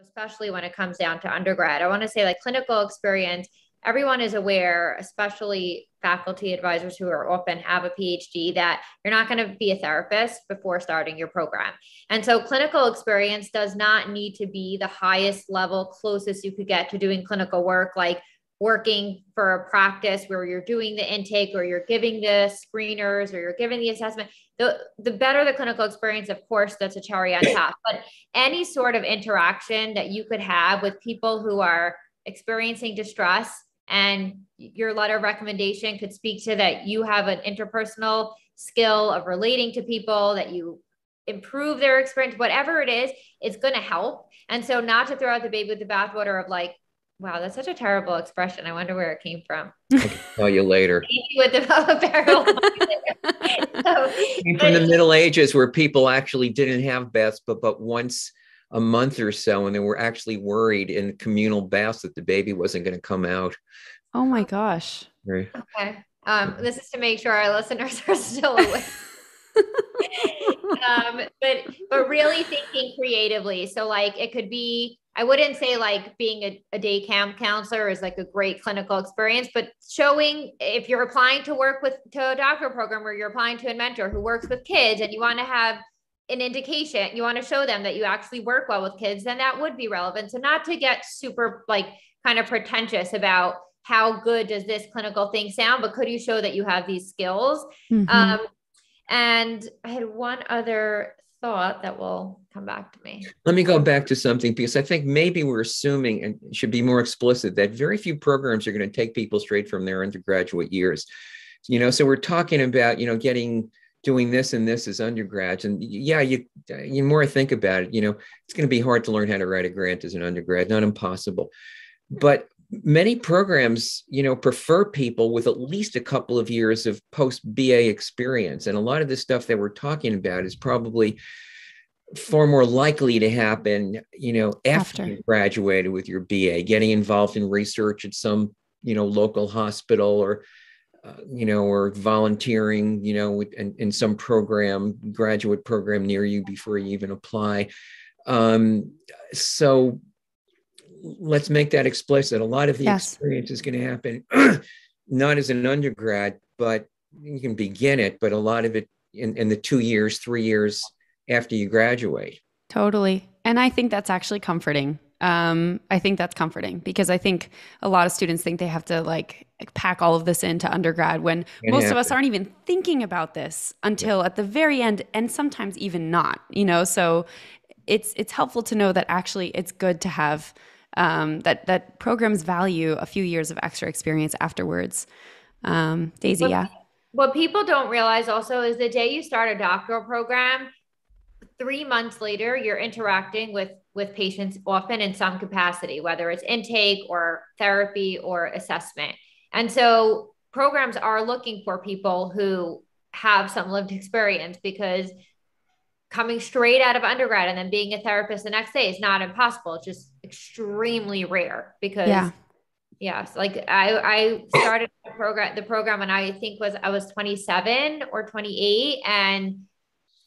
especially when it comes down to undergrad. I want to say like clinical experience, everyone is aware, especially faculty advisors who are often have a PhD, that you're not going to be a therapist before starting your program. And so clinical experience does not need to be the highest level, closest you could get to doing clinical work, like working for a practice where you're doing the intake or you're giving the screeners or you're giving the assessment. The better the clinical experience, of course, that's a cherry on top, but any sort of interaction that you could have with people who are experiencing distress, and your letter of recommendation could speak to that you have an interpersonal skill of relating to people, that you improve their experience, whatever it is, it's going to help. And so not to throw out the baby with the bathwater of like, wow, that's such a terrible expression. I wonder where it came from. I can tell you later. With the barrel. So, Came from the Middle Ages where people actually didn't have baths, but once a month or so, and they were actually worried in communal baths that the baby wasn't going to come out. Oh my gosh. Right. Okay. This is to make sure our listeners are still awake. But really thinking creatively. So like it could be, I wouldn't say like being a day camp counselor is like a great clinical experience, but showing if you're applying to work to a doctoral program where you're applying to a mentor who works with kids and you want to have an indication, you want to show them that you actually work well with kids, then that would be relevant. So not to get super like kind of pretentious about how good does this clinical thing sound, but could you show that you have these skills? Mm-hmm. And I had one other thought that will come back to me. Let me go back to something, because I think maybe we're assuming, and should be more explicit, that very few programs are going to take people straight from their undergraduate years. So we're talking about, doing this and this as undergrads. And yeah, you more I think about it, it's going to be hard to learn how to write a grant as an undergrad, not impossible. But many programs, prefer people with at least a couple of years of post-BA experience. And a lot of the stuff that we're talking about is probably far more likely to happen, after you graduated with your BA, getting involved in research at some, local hospital or volunteering, in some graduate program near you before you even apply. So let's make that explicit. A lot of the experience is going to happen not as an undergrad, but you can begin it, but a lot of it in the 2 years, 3 years after you graduate. Totally. And I think that's actually comforting. I think that's comforting because I think a lot of students think they have to like pack all of this into undergrad when most of us aren't even thinking about this until at the very end, and sometimes even not, so it's helpful to know that actually it's good to have that programs value a few years of extra experience afterwards. Daisy, yeah. What people don't realize also is the day you start a doctoral program, 3 months later, you're interacting with patients often in some capacity, whether it's intake or therapy or assessment. And so programs are looking for people who have some lived experience, because coming straight out of undergrad and then being a therapist the next day is not impossible. It's just extremely rare because yes, like I started the program when I was 27 or 28, and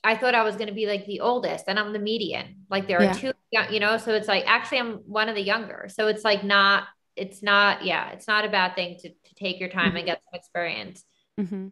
I thought I was going to be like the oldest, and I'm the median. Like there are two, so it's like, actually I'm one of the younger. So it's like it's not a bad thing to take your time and get some experience. Mm-hmm.